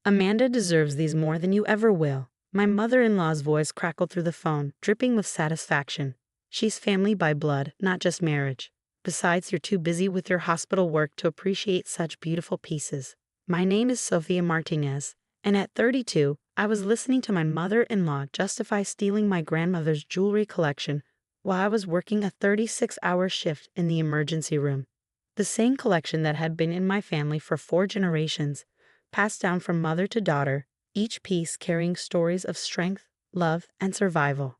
Amanda deserves these more than you ever will. My mother-in-law's voice crackled through the phone, dripping with satisfaction. She's family by blood, not just marriage. Besides, you're too busy with your hospital work to appreciate such beautiful pieces. My name is Sofia Martinez, and at 32, I was listening to my mother-in-law justify stealing my grandmother's jewelry collection while I was working a 36-hour shift in the emergency room. The same collection that had been in my family for 4 generations, passed down from mother to daughter, each piece carrying stories of strength, love, and survival.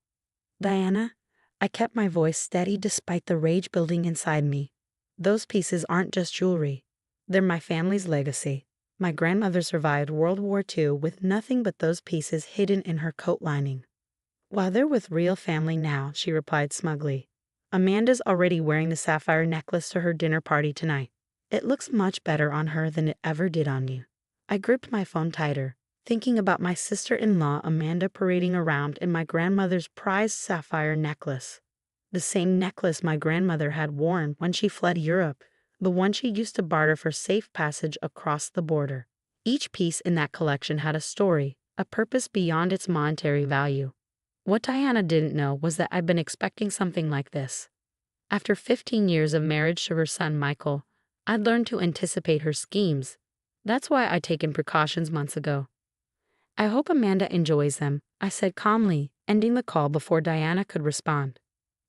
Diana, I kept my voice steady despite the rage building inside me. Those pieces aren't just jewelry. They're my family's legacy. My grandmother survived World War II with nothing but those pieces hidden in her coat lining. Well, they're with real family now, she replied smugly. Amanda's already wearing the sapphire necklace to her dinner party tonight. It looks much better on her than it ever did on you. I gripped my phone tighter, thinking about my sister-in-law Amanda parading around in my grandmother's prized sapphire necklace. The same necklace my grandmother had worn when she fled Europe, the one she used to barter for safe passage across the border. Each piece in that collection had a story, a purpose beyond its monetary value. What Diana didn't know was that I'd been expecting something like this. After 15 years of marriage to her son Michael, I'd learned to anticipate her schemes. That's why I'd taken precautions months ago. I hope Amanda enjoys them, I said calmly, ending the call before Diana could respond.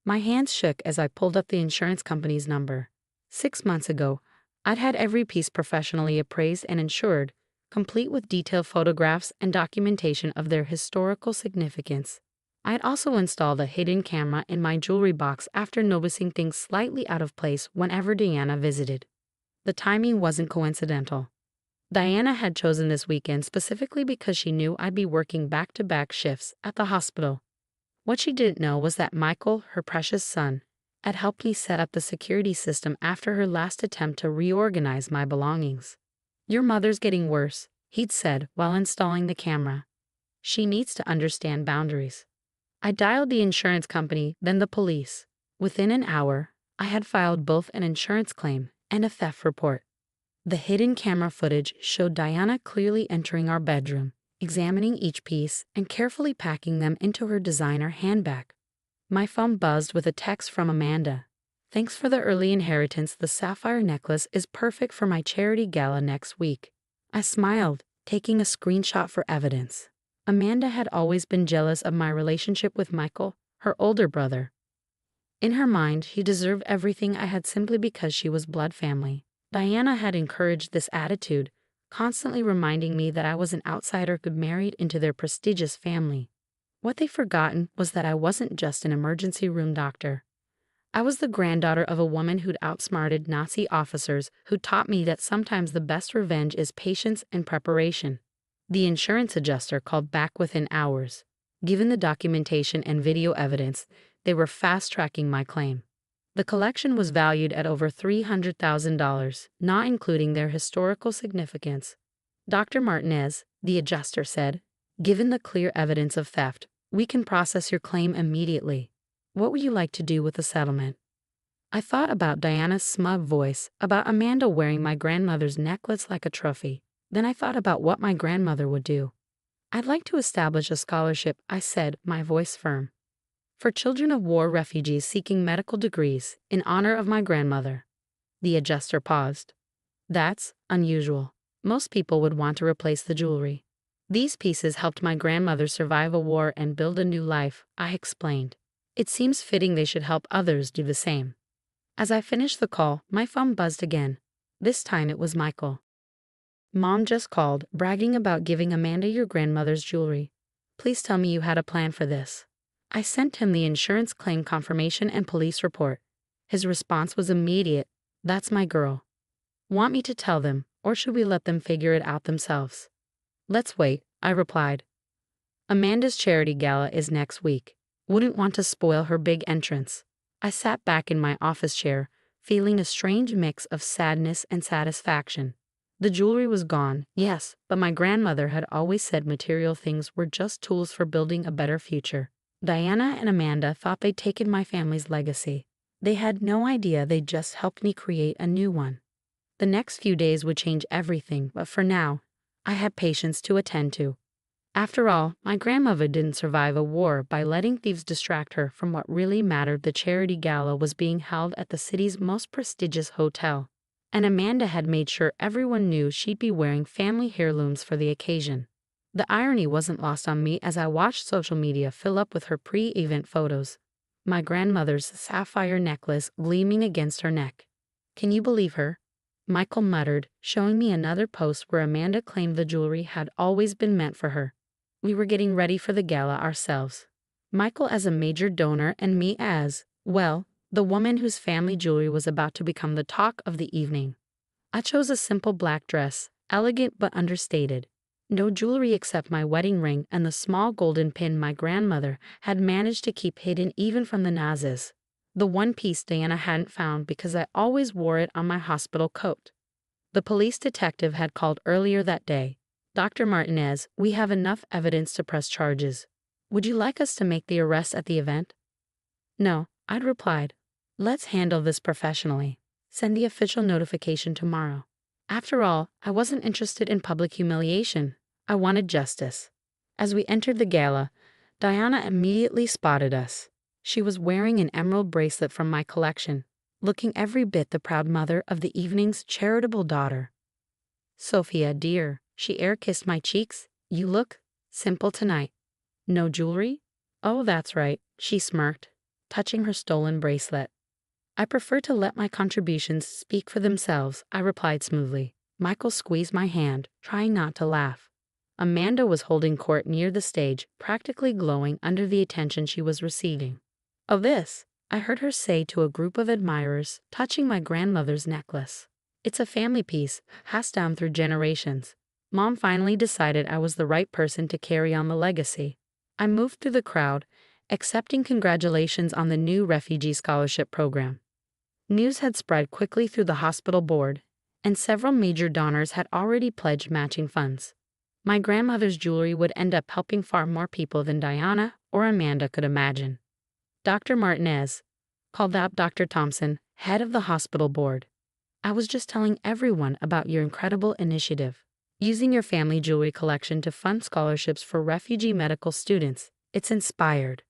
My hands shook as I pulled up the insurance company's number. 6 months ago, I'd had every piece professionally appraised and insured, complete with detailed photographs and documentation of their historical significance. I'd also installed a hidden camera in my jewelry box after noticing things slightly out of place whenever Diana visited. The timing wasn't coincidental. Diana had chosen this weekend specifically because she knew I'd be working back-to-back shifts at the hospital. What she didn't know was that Michael, her precious son, had helped me set up the security system after her last attempt to reorganize my belongings. "Your mother's getting worse," he'd said while installing the camera. "She needs to understand boundaries." I dialed the insurance company, then the police. Within an hour, I had filed both an insurance claim and a theft report. The hidden camera footage showed Diana clearly entering our bedroom, examining each piece and carefully packing them into her designer handbag. My phone buzzed with a text from Amanda. "Thanks for the early inheritance. The sapphire necklace is perfect for my charity gala next week." I smiled, taking a screenshot for evidence. Amanda had always been jealous of my relationship with Michael, her older brother. In her mind, he deserved everything I had simply because she was blood family. Diana had encouraged this attitude, constantly reminding me that I was an outsider who'd married into their prestigious family. What they'd forgotten was that I wasn't just an emergency room doctor. I was the granddaughter of a woman who'd outsmarted Nazi officers who taught me that sometimes the best revenge is patience and preparation. The insurance adjuster called back within hours. Given the documentation and video evidence, they were fast-tracking my claim. The collection was valued at over $300,000, not including their historical significance. "Dr. Martinez," the adjuster said, "given the clear evidence of theft, we can process your claim immediately. What would you like to do with the settlement?" I thought about Diana's smug voice, about Amanda wearing my grandmother's necklace like a trophy. Then I thought about what my grandmother would do. "I'd like to establish a scholarship," I said, my voice firm, "for children of war refugees seeking medical degrees in honor of my grandmother." The adjuster paused. "That's unusual. Most people would want to replace the jewelry." "These pieces helped my grandmother survive a war and build a new life," I explained. "It seems fitting they should help others do the same." As I finished the call, my phone buzzed again. This time it was Michael. "Mom just called, bragging about giving Amanda your grandmother's jewelry. Please tell me you had a plan for this." I sent him the insurance claim confirmation and police report. His response was immediate. "That's my girl." "Want me to tell them, or should we let them figure it out themselves?" "Let's wait," I replied. "Amanda's charity gala is next week. Wouldn't want to spoil her big entrance." I sat back in my office chair, feeling a strange mix of sadness and satisfaction. The jewelry was gone, yes, but my grandmother had always said material things were just tools for building a better future. Diana and Amanda thought they'd taken my family's legacy. They had no idea they'd just helped me create a new one. The next few days would change everything, but for now, I had patients to attend to. After all, my grandmother didn't survive a war by letting thieves distract her from what really mattered. The charity gala was being held at the city's most prestigious hotel, and Amanda had made sure everyone knew she'd be wearing family heirlooms for the occasion. The irony wasn't lost on me as I watched social media fill up with her pre-event photos. My grandmother's sapphire necklace gleaming against her neck. "Can you believe her?" Michael muttered, showing me another post where Amanda claimed the jewelry had always been meant for her. We were getting ready for the gala ourselves. Michael as a major donor and me as, well, the woman whose family jewelry was about to become the talk of the evening. I chose a simple black dress, elegant but understated. No jewelry except my wedding ring and the small golden pin my grandmother had managed to keep hidden even from the Nazis. The one piece Diana hadn't found because I always wore it on my hospital coat. The police detective had called earlier that day. "Dr. Martinez, we have enough evidence to press charges. Would you like us to make the arrest at the event?" "No," I'd replied. "Let's handle this professionally. Send the official notification tomorrow." After all, I wasn't interested in public humiliation. I wanted justice. As we entered the gala, Diana immediately spotted us. She was wearing an emerald bracelet from my collection, looking every bit the proud mother of the evening's charitable daughter. "Sophia, dear," she air-kissed my cheeks, "you look simple tonight. No jewelry?" "Oh, that's right," she smirked, touching her stolen bracelet. "I prefer to let my contributions speak for themselves," I replied smoothly. Michael squeezed my hand, trying not to laugh. Amanda was holding court near the stage, practically glowing under the attention she was receiving. "Oh, this," I heard her say to a group of admirers, touching my grandmother's necklace. "It's a family piece, passed down through generations. Mom finally decided I was the right person to carry on the legacy." I moved through the crowd, accepting congratulations on the new refugee scholarship program. News had spread quickly through the hospital board, and several major donors had already pledged matching funds. My grandmother's jewelry would end up helping far more people than Diana or Amanda could imagine. "Dr. Martinez," called out Dr. Thompson, head of the hospital board. "I was just telling everyone about your incredible initiative, using your family jewelry collection to fund scholarships for refugee medical students. It's inspired."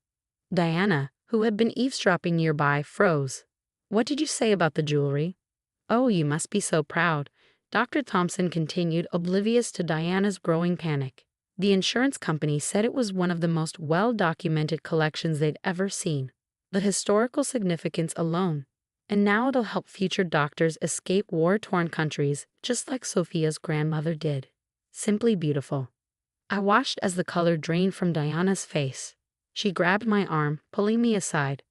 Diana, who had been eavesdropping nearby, froze. "What did you say about the jewelry?" "Oh, you must be so proud," Dr. Thompson continued, oblivious to Diana's growing panic. "The insurance company said it was one of the most well-documented collections they'd ever seen. The historical significance alone. And now it'll help future doctors escape war-torn countries, just like Sophia's grandmother did. Simply beautiful." I watched as the color drained from Diana's face. She grabbed my arm, pulling me aside.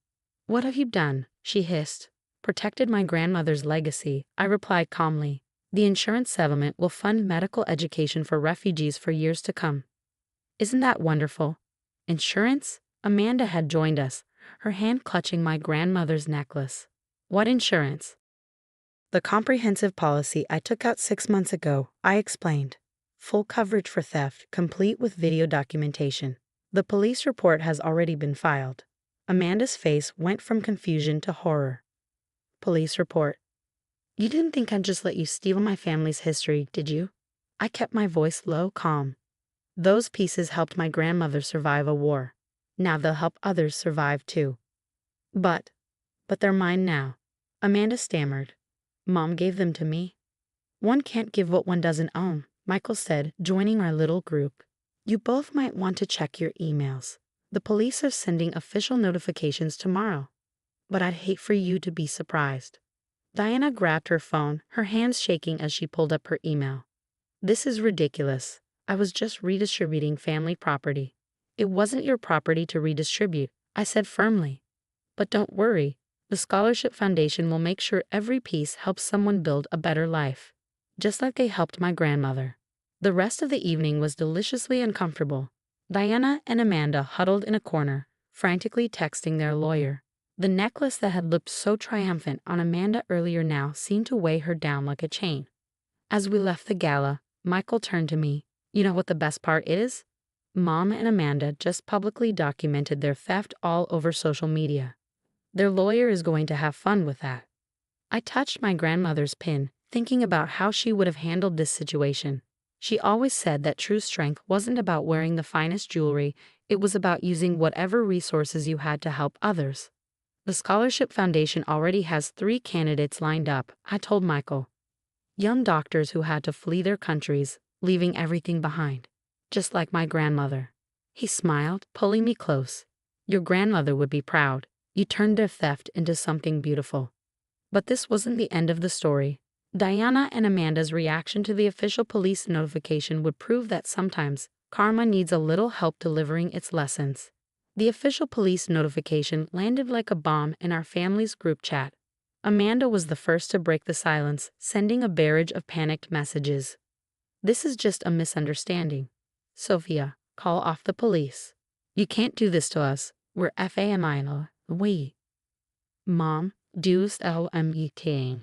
"What have you done?" she hissed. "Protected my grandmother's legacy," I replied calmly. "The insurance settlement will fund medical education for refugees for years to come." "Isn't that wonderful?" "Insurance?" Amanda had joined us, her hand clutching my grandmother's necklace. "What insurance?" "The comprehensive policy I took out 6 months ago," I explained. "Full coverage for theft, complete with video documentation. The police report has already been filed." Amanda's face went from confusion to horror. "Police report? You didn't think I'd just let you steal my family's history, did you?" I kept my voice low, calm. "Those pieces helped my grandmother survive a war. Now they'll help others survive too." But they're mine now," Amanda stammered. "Mom gave them to me." "One can't give what one doesn't own," Michael said, joining our little group. "You both might want to check your emails. The police are sending official notifications tomorrow. But I'd hate for you to be surprised." Diana grabbed her phone, her hands shaking as she pulled up her email. "This is ridiculous. I was just redistributing family property." "It wasn't your property to redistribute," I said firmly. "But don't worry. The Scholarship Foundation will make sure every piece helps someone build a better life, just like they helped my grandmother." The rest of the evening was deliciously uncomfortable. Diana and Amanda huddled in a corner, frantically texting their lawyer. The necklace that had looked so triumphant on Amanda earlier now seemed to weigh her down like a chain. As we left the gala, Michael turned to me. "You know what the best part is? Mom and Amanda just publicly documented their theft all over social media. Their lawyer is going to have fun with that." I touched my grandmother's pin, thinking about how she would have handled this situation. She always said that true strength wasn't about wearing the finest jewelry, it was about using whatever resources you had to help others. The Scholarship Foundation already has 3 candidates lined up, I told Michael. Young doctors who had to flee their countries, leaving everything behind. Just like my grandmother. He smiled, pulling me close. Your grandmother would be proud. You turned their theft into something beautiful. But this wasn't the end of the story. Diana and Amanda's reaction to the official police notification would prove that sometimes karma needs a little help delivering its lessons. The official police notification landed like a bomb in our family's group chat. Amanda was the first to break the silence, sending a barrage of panicked messages. This is just a misunderstanding. Sophia, call off the police. You can't do this to us. We're FAMIL. We. Mom, do's LMET.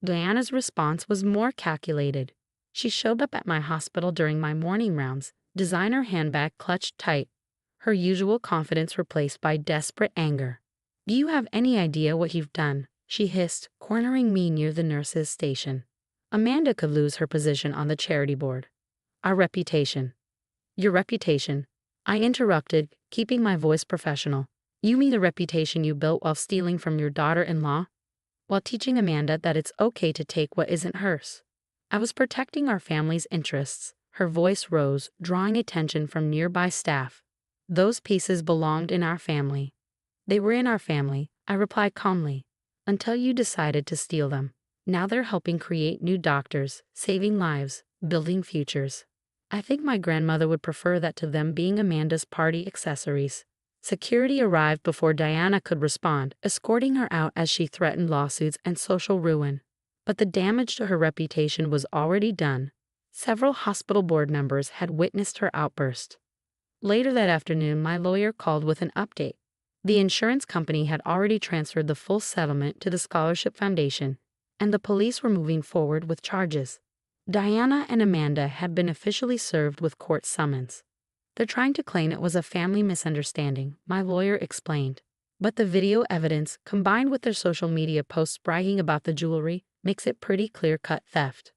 Diana's response was more calculated. She showed up at my hospital during my morning rounds, designer handbag clutched tight, her usual confidence replaced by desperate anger. Do you have any idea what you've done? She hissed, cornering me near the nurse's station. Amanda could lose her position on the charity board. Our reputation. Your reputation. I interrupted, keeping my voice professional. You mean the reputation you built while stealing from your daughter-in-law? While teaching Amanda that it's okay to take what isn't hers. I was protecting our family's interests. Her voice rose, drawing attention from nearby staff. Those pieces belonged in our family. They were in our family, I replied calmly, until you decided to steal them. Now they're helping create new doctors, saving lives, building futures. I think my grandmother would prefer that to them being Amanda's party accessories. Security arrived before Diana could respond, escorting her out as she threatened lawsuits and social ruin. But the damage to her reputation was already done. Several hospital board members had witnessed her outburst. Later that afternoon, my lawyer called with an update. The insurance company had already transferred the full settlement to the Scholarship Foundation, and the police were moving forward with charges. Diana and Amanda had been officially served with court summons. They're trying to claim it was a family misunderstanding, my lawyer explained. But the video evidence, combined with their social media posts bragging about the jewelry, makes it pretty clear-cut theft.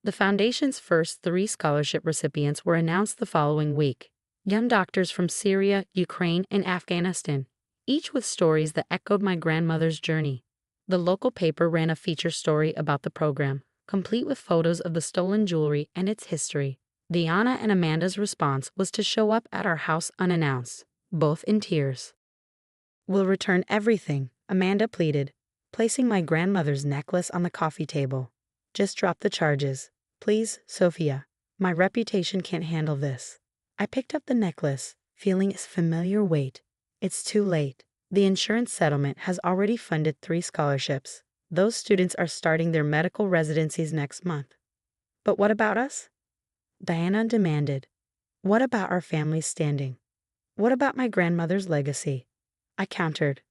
The foundation's first 3 scholarship recipients were announced the following week. Young doctors from Syria, Ukraine, and Afghanistan, each with stories that echoed my grandmother's journey. The local paper ran a feature story about the program, complete with photos of the stolen jewelry and its history. Diana and Amanda's response was to show up at our house unannounced, both in tears. We'll return everything, Amanda pleaded, placing my grandmother's necklace on the coffee table. Just drop the charges. Please, Sophia. My reputation can't handle this. I picked up the necklace, feeling its familiar weight. It's too late. The insurance settlement has already funded 3 scholarships. Those students are starting their medical residencies next month. But what about us? Diana demanded. What about our family's standing? What about my grandmother's legacy? I countered.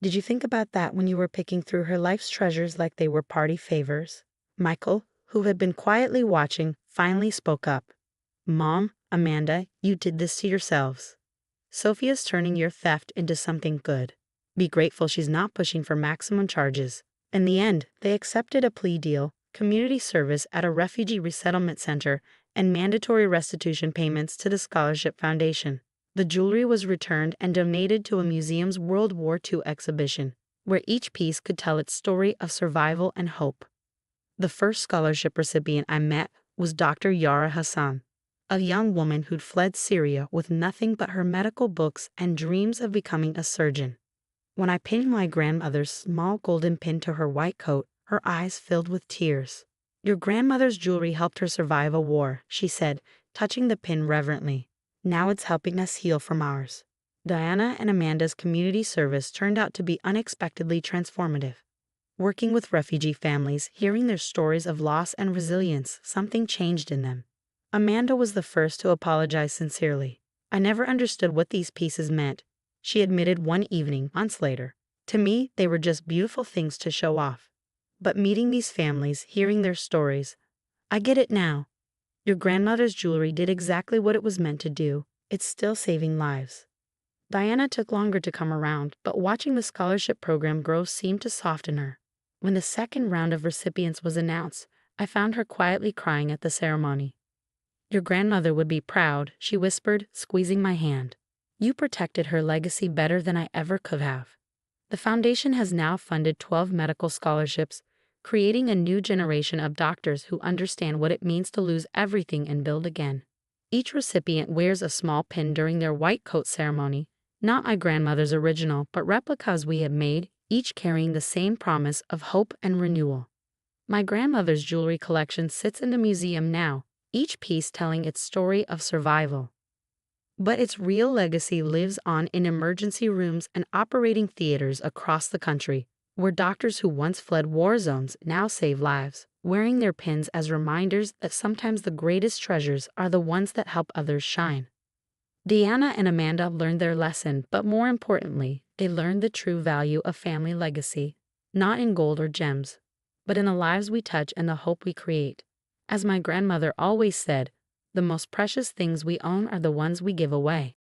Did you think about that when you were picking through her life's treasures like they were party favors? Michael, who had been quietly watching, finally spoke up. Mom, Amanda, you did this to yourselves. Sophia's turning your theft into something good. Be grateful she's not pushing for maximum charges. In the end, they accepted a plea deal, community service at a refugee resettlement center, and mandatory restitution payments to the Scholarship Foundation. The jewelry was returned and donated to a museum's World War II exhibition, where each piece could tell its story of survival and hope. The first scholarship recipient I met was Dr. Yara Hassan, a young woman who'd fled Syria with nothing but her medical books and dreams of becoming a surgeon. When I pinned my grandmother's small golden pin to her white coat, her eyes filled with tears. Your grandmother's jewelry helped her survive a war, she said, touching the pin reverently. Now it's helping us heal from ours. Diana and Amanda's community service turned out to be unexpectedly transformative. Working with refugee families, hearing their stories of loss and resilience, something changed in them. Amanda was the first to apologize sincerely. I never understood what these pieces meant, she admitted one evening, months later. To me, they were just beautiful things to show off. But meeting these families, hearing their stories, I get it now. Your grandmother's jewelry did exactly what it was meant to do. It's still saving lives. Diana took longer to come around, but watching the scholarship program grow seemed to soften her. When the second round of recipients was announced, I found her quietly crying at the ceremony. Your grandmother would be proud, she whispered, squeezing my hand. You protected her legacy better than I ever could have. The foundation has now funded 12 medical scholarships, creating a new generation of doctors who understand what it means to lose everything and build again. Each recipient wears a small pin during their white coat ceremony, not my grandmother's original, but replicas we have made, each carrying the same promise of hope and renewal. My grandmother's jewelry collection sits in the museum now, each piece telling its story of survival. But its real legacy lives on in emergency rooms and operating theaters across the country, where doctors who once fled war zones now save lives, wearing their pins as reminders that sometimes the greatest treasures are the ones that help others shine. Deanna and Amanda learned their lesson, but more importantly, they learned the true value of family legacy, not in gold or gems, but in the lives we touch and the hope we create. As my grandmother always said, the most precious things we own are the ones we give away.